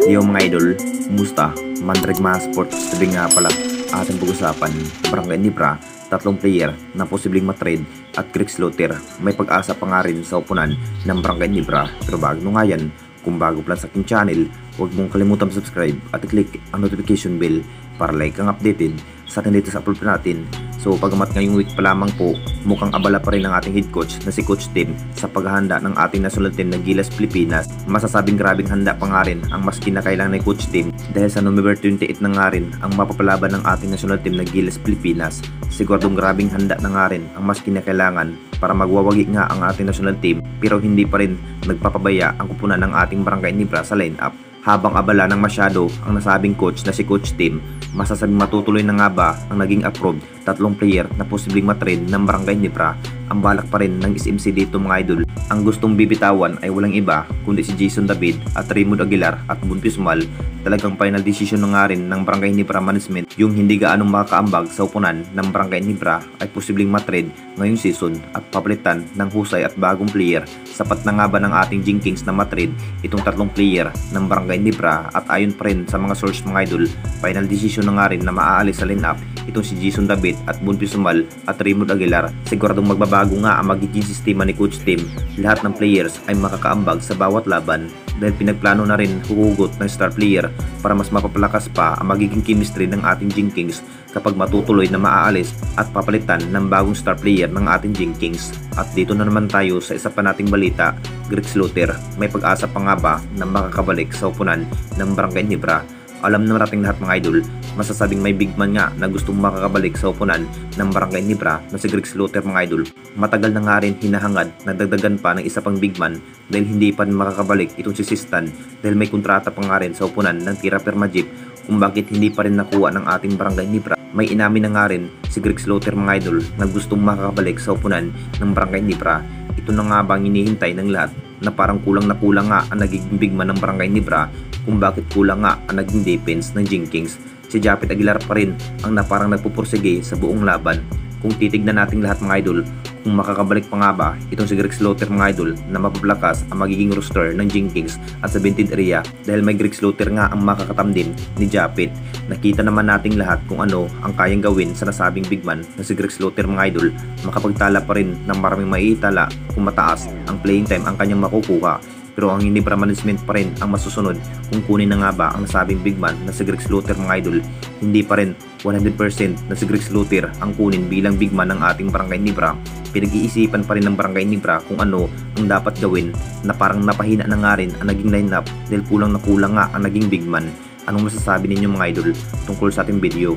Yo mga idol, kumusta? Mandrag mga sports, sabi nga pala ating pag-usapan, Barangay Nibra, tatlong player na posibleng matrade at Greg Slaughter. May pag-asa pa nga rin sa upunan ng Barangay Nibra. Pero bago nga yan, kung bago pa lang sa aking channel, huwag mong kalimutan subscribe at i-click ang notification bell para like ang updated sa ating dito sa upload natin. So pagamat ngayong week pa lamang po, mukhang abala pa rin ang ating head coach na si Coach Tim sa paghahanda ng ating national team ng Gilas Pilipinas. Masasabing grabing handa pa nga rin ang mas kinakailangan ni Coach Tim dahil sa November 28 na nga rin ang mapapalaban ng ating national team ng Gilas Pilipinas. Siguradong grabing handa na nga rin ang mas kinakailangan para magwawagi nga ang ating national team, pero hindi pa rin nagpapabaya ang kupunan ng ating Barangay Nibra sa lineup. Habang abala ng masyado ang nasabing coach na si Coach Tim, masasabing matutuloy na nga ba ang naging approved tatlong player na posibleng matrade ng Barangay Nibra? Ang balak pa rin ng SMC dito mga idol. Ang gustong bibitawan ay walang iba kundi si Jason David at Raymond Aguilar at Buntis Mal. Talagang final decision na nga rin ng Barangay Nibra management yung hindi gaanong makakaambag sa upunan ng Barangay Nibra ay posibleng matrade ngayong season at papalitan ng husay at bagong player. Sapat na nga ba ng ating Jinkings na matrade itong tatlong player ng Barangay Nibra? At ayon pa rin sa mga source mga idol, final decision na nga rin na maaalis sa lineup itong si Jason David at Buntis Mal at Raymond Aguilar. Siguradong magbabago nga ang magiging sistema ni Coach Tim. Lahat ng players ay makakaambag sa bawat laban dahil pinagplano na rin huhugot ng star player para mas mapapalakas pa ang magiging chemistry ng ating Jinkings kapag matutuloy na maaalis at papalitan ng bagong star player ng ating Jinkings. At dito na naman tayo sa isa pa nating balita, Greg Slaughter. May pag-asa pa nga ba na makakabalik sa upunan ng Barangay Nibra? Alam na nating lahat mga idol, masasabing may big man nga na gustong makakabalik sa upunan ng Barangay Nibra na si Greg Slaughter mga idol. Matagal na nga rin hinahangad na dagdagan pa ng isa pang big man dahil hindi pa rin makakabalik itong si Sistan dahil may kontrata pa nga rin sa upunan ng Tira Permajip kung bakit hindi pa rin nakuha ng ating Barangay Nibra. May inamin na nga rin si Greg Slaughter mga idol na gustong makakabalik sa upunan ng Barangay Nibra. Ito na nga bang hinihintay ng lahat na parang kulang na kulang nga ang naging big man ng Barangay Nibra kung bakit kulang nga ang naging defense ng Jinkings. Si Japet Aguilar pa rin ang parang nagpupursige sa buong laban. Kung titignan natin lahat mga idol, kung makakabalik pa nga ba itong si Greg Slaughter mga idol na mapapalakas ang magiging roster ng Jinkings at sa 20th area dahil may Greg Slaughter nga ang makakatam din ni Japet. Nakita naman nating lahat kung ano ang kayang gawin sa nasabing big man na si Greg Slaughter mga idol. Makapagtala pa rin ng maraming maiitala kung mataas ang playing time ang kanyang makukuha. Pero ang Nibra management pa rin ang masusunod kung kunin na nga ba ang nasabing big man na si Greg Slaughter mga idol. Hindi pa rin 100% na si Greg Slaughter ang kunin bilang big man ng ating Barangay Nibra. Pinag-iisipan pa rin ng Barangay Nibra kung ano ang dapat gawin na parang napahina na nga rin ang naging lineup dahil kulang na kulang nga ang naging big man. Anong masasabi ninyo mga idol tungkol sa ating video?